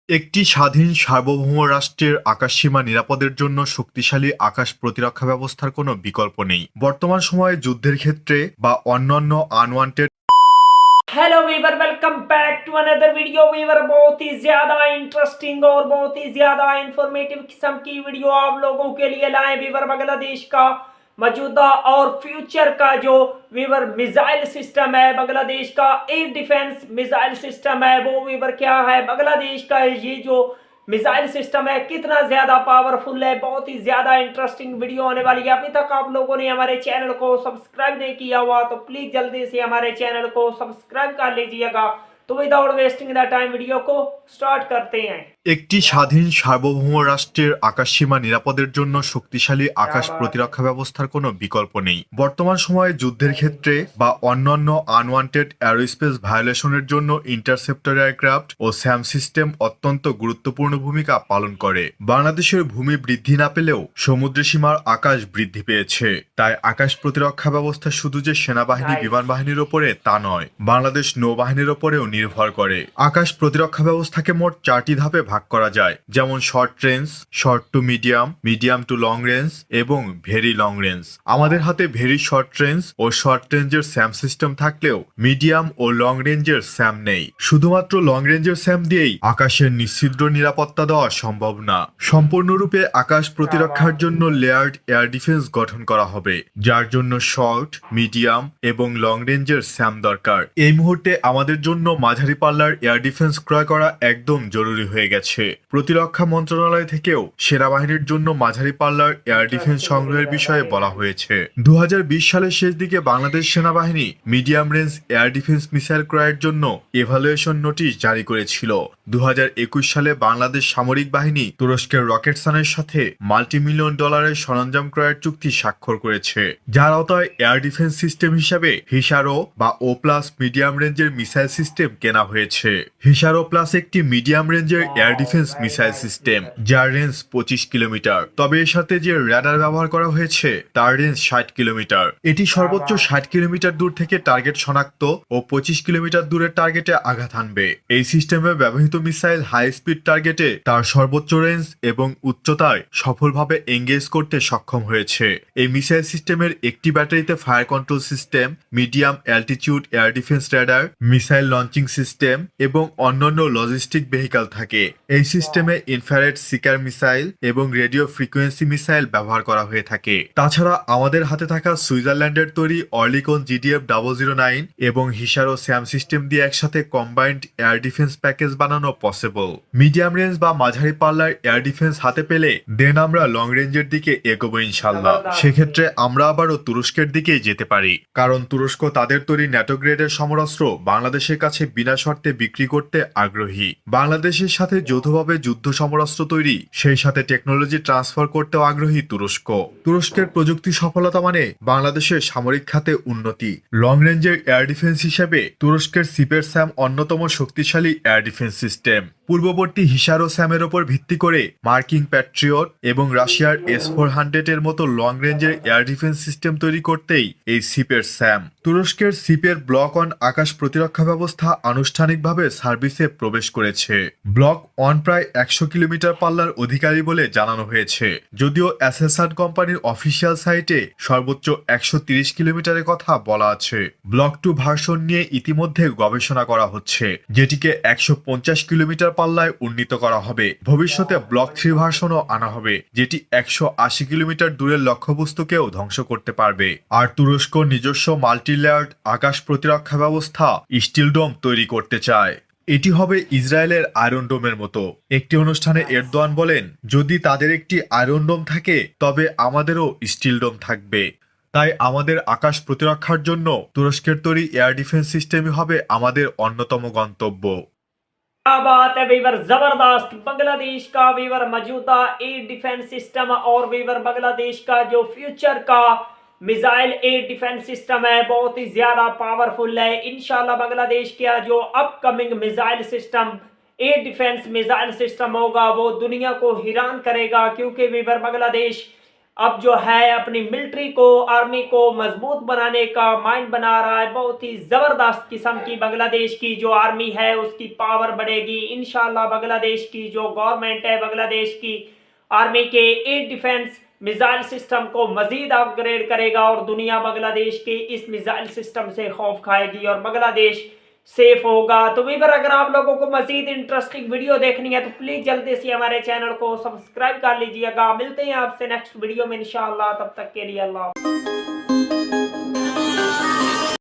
একটি স্বাধীন সার্বভৌম রাষ্ট্রের আকাশসীমা নিরাপদের জন্য শক্তিশালী আকাশ প্রতিরক্ষা ব্যবস্থার কোনো বিকল্প নেই। বর্তমান সময়ে যুদ্ধের ক্ষেত্রে বা অন্যান্য unwanted hello viewer, welcome back to another video. Viewer बहुत ही ज्यादा इंटरेस्टिंग और बहुत ही ज्यादा इंफॉर्मेटिव किस्म की वीडियो आप लोगों के लिए लाए। वीवर बांग्लादेश का मौजूदा और फ्यूचर का जो वीवर मिसाइल सिस्टम है, बांग्लादेश का एयर डिफेंस मिसाइल सिस्टम है, वो वीवर क्या है, बांग्लादेश का ये जो मिसाइल सिस्टम है कितना ज्यादा पावरफुल है। बहुत ही ज्यादा इंटरेस्टिंग वीडियो होने वाली है। अभी तक आप लोगों ने हमारे चैनल को सब्सक्राइब नहीं किया हुआ तो प्लीज जल्दी से हमारे चैनल को सब्सक्राइब कर लीजिएगा। तो without wasting the time video को स्टार्ट करते हैं। একটি স্বাধীন সার্বভৌম রাষ্ট্রের আকাশসীমা নিরাপদের জন্য শক্তিশালী আকাশ প্রতিরক্ষা ব্যবস্থার কোনো বিকল্প নেই। বর্তমান সময়ে যুদ্ধের ক্ষেত্রে বা অন্যান্য আনওয়ান্টেড অ্যারোস্পেস ভায়োলেশনের জন্য ইন্টারসেপ্টর এয়ারক্রাফট ও স্যাম সিস্টেম অত্যন্ত গুরুত্বপূর্ণ ভূমিকা পালন করে। বাংলাদেশের ভূমি বৃদ্ধি না পেলেও সমুদ্র সীমার আকাশ বৃদ্ধি পেয়েছে। তাই আকাশ প্রতিরক্ষা ব্যবস্থা শুধু যে সেনাবাহিনী বিমান বাহিনীর ওপরে তা নয়, বাংলাদেশ নৌবাহিনীর ওপরেও নির্ভর করে। আকাশ প্রতিরক্ষা ব্যবস্থাকে মোট 4টি ধাপে ভাগ করা যায়, যেমন short range, short to medium, medium to long range এবং ভেরি লং রেঞ্জ। আমাদের হাতে ভেরি শর্ট রেঞ্জ ও শর্ট রেঞ্জের স্যাম সিস্টেম থাকলেও মিডিয়াম ও লং রেঞ্জের স্যাম নেই। শুধুমাত্র লং রেঞ্জের স্যাম দিয়েই আকাশের নিশ্ছিদ্র নিরাপত্তা দেওয়া সম্ভব না। সম্পূর্ণরূপে আকাশ প্রতিরক্ষার জন্য লেয়ার্ড এয়ার ডিফেন্স গঠন করা হবে, যার জন্য শর্ট, মিডিয়াম এবং লং রেঞ্জের স্যাম দরকার। এই মুহূর্তে আমাদের জন্য মাঝারি পাল্লার এয়ার ডিফেন্স ক্রয় করা একদম জরুরি হয়ে গেছে। প্রতিরক্ষা মন্ত্রণালয় থেকেও সেনাবাহিনীর জন্য মাঝারি পাল্লার এয়ার ডিফেন্স সংগ্রহের বিষয়ে বলা হয়েছে। 2020 সালের শেষ দিকে বাংলাদেশ সেনাবাহিনী medium range air defence missile ক্রয়ের জন্য এভালুয়েশন নোটিশ জারি করেছিল। 2021 সালে বাংলাদেশ সামরিক বাহিনী তুরস্কের রকেটসানের সাথে মাল্টি-মিলিয়ন ডলারের সরঞ্জাম ক্রয়ের চুক্তি স্বাক্ষর করেছে, যার আওতায় এয়ার ডিফেন্স সিস্টেম হিসাবে হিসারো বা ও প্লাস মিডিয়াম রেঞ্জের মিসাইল সিস্টেম কেনা হয়েছে। হিসারো প্লাস একটি মিডিয়াম রেঞ্জের এয়ার ডিফেন্স মিসাইল সিস্টেম, যার রেঞ্জ 25 কিলোমিটার। তবে এর সাথে যে র্যাডার ব্যবহার করা হয়েছে তার রেঞ্জ 60 কিলোমিটার। এটি সর্বোচ্চ 60 কিলোমিটার দূর থেকে টার্গেট শনাক্ত ও 25 কিলোমিটার দূরের টার্গেটে আঘাত হানবে। এই সিস্টেমে ব্যবহৃত মিসাইল হাই স্পিড টার্গেটে তার সর্বোচ্চ রেঞ্জ এবং উচ্চতায় সফলভাবে এঙ্গেজ করতে সক্ষম হয়েছে। এই মিসাইল সিস্টেমের একটি ব্যাটারিতে fire control system, medium altitude air defence radar, missile launching system এবং অন্যান্য লজিস্টিক ভেহিকল থাকে। এই সিস্টেমে ইনফ্রারেড সিকার মিসাইল এবং রেডিও ফ্রিকোয়েন্সি মিসাইল ব্যবহার করা হয়ে থাকে। তাছাড়া আমাদের হাতে থাকা সুইজারল্যান্ডের তৈরি অর্লিকন জিডিএফ 009 এবং হিসারো স্যাম সিস্টেম দিয়ে একসাথে কম্বাইন্ড এয়ার ডিফেন্স প্যাকেজ বানানো পসিবল। মিডিয়াম রেঞ্জ বা মাঝারি পাল্লার এয়ার ডিফেন্স হাতে পেলে দেন আমরা লং রেঞ্জের দিকে এগোবো ইনশাল্লাহ। সেক্ষেত্রে আমরা আবারও তুরস্কের দিকেই যেতে পারি, কারণ তুরস্ক তাদের তৈরি ন্যাটো গ্রেডের সমরাস্ত্র বাংলাদেশের কাছে বিনা শর্তে বিক্রি করতে আগ্রহী। বাংলাদেশের সাথে যৌথভাবে যুদ্ধ সমরাস্ত্র তৈরি, সেই সাথে টেকনোলজি ট্রান্সফার করতেও আগ্রহী তুরস্ক। তুরস্কের প্রযুক্তি সফলতা মানে বাংলাদেশের সামরিক খাতে উন্নতি। লং রেঞ্জের এয়ার ডিফেন্স হিসেবে তুরস্কের সিপের স্যাম অন্যতম শক্তিশালী এয়ার ডিফেন্স সিস্টেম। পূর্ববর্তী হিসারো স্যামের ওপর ভিত্তি করে মার্কিন প্যাট্রিয়ট এবং রাশিয়ার S-400 এর মতো লং রেঞ্জের এয়ার ডিফেন্স সিস্টেম তৈরি করতেই এই সিপের স্যাম। তুরস্কের সিপের ব্লক অন আকাশ প্রতিরক্ষা ব্যবস্থা আনুষ্ঠানিকভাবে সার্ভিসে প্রবেশ করেছে। ব্লক অন প্রায় 100 কিলোমিটার পাল্লার অধিকারী বলে জানানো হয়েছে, যদিও অ্যাসেসান কোম্পানির অফিসিয়াল সাইটে সর্বোচ্চ 130 কিলোমিটারের কথা বলা আছে। ব্লক 2 ভার্সন নিয়ে ইতিমধ্যে গবেষণা করা হচ্ছে, যেটিকে 150 কিলোমিটার পাল্লায় উন্নীত করা হবে। ভবিষ্যতে ব্লক 3 ভার্সনও আনা হবে, যেটি 180 কিলোমিটার দূরের লক্ষ্যবস্তুকেও ধ্বংস করতে পারবে। আর তুরস্ক নিজস্ব মাল্টি লেয়ার্ড আকাশ প্রতিরক্ষা ব্যবস্থা স্টিল ডোম তৈরি করতে চায়। এটি হবে ইসরায়েলের আয়রন ডোমের মতো। একটি অনুষ্ঠানে এরদোয়ান বলেন, যদি তাদের একটি আয়রন ডোম থাকে তবে আমাদেরও স্টিল ডোম থাকবে। তাই আমাদের আকাশ প্রতিরক্ষার জন্য তুরস্কের তৈরি এয়ার ডিফেন্স সিস্টেমই হবে আমাদের অন্যতম গন্তব্য। क्या बात है वीवर, जबरदस्त। बांग्लादेश का वीवर मौजूदा एयर डिफेंस सिस्टम और वीवर बांग्लादेश का जो फ्यूचर का मिसाइल एयर डिफेंस सिस्टम है बहुत ही ज्यादा पावरफुल है। इंशाल्लाह बांग्लादेश का जो upcoming missile system air defence missile system होगा वो दुनिया को हैरान करेगा, क्योंकि वीवर बांग्लादेश अब जो है अपनी मिलिट्री को, आर्मी को मजबूत बनाने का माइंड बना रहा है। बहुत ही जबरदस्त किस्म की बांग्लादेश की जो आर्मी है उसकी पावर बढ़ेगी इंशाल्लाह। बांग्लादेश की जो गवर्नमेंट है, बांग्लादेश की आर्मी के एयर डिफेंस मिसाइल सिस्टम को मजीद अपग्रेड करेगा और दुनिया बांग्लादेश के इस मिसाइल सिस्टम से खौफ खाएगी और बांग्लादेश सेफ होगा। तो वीवर अगर आप लोगों को मजीद इंटरेस्टिंग वीडियो देखनी है तो प्लीज जल्दी से हमारे चैनल को सब्सक्राइब कर लीजिएगा। मिलते हैं आपसे नेक्स्ट वीडियो में इंशाअल्लाह, तब तक के लिए अल्लाह।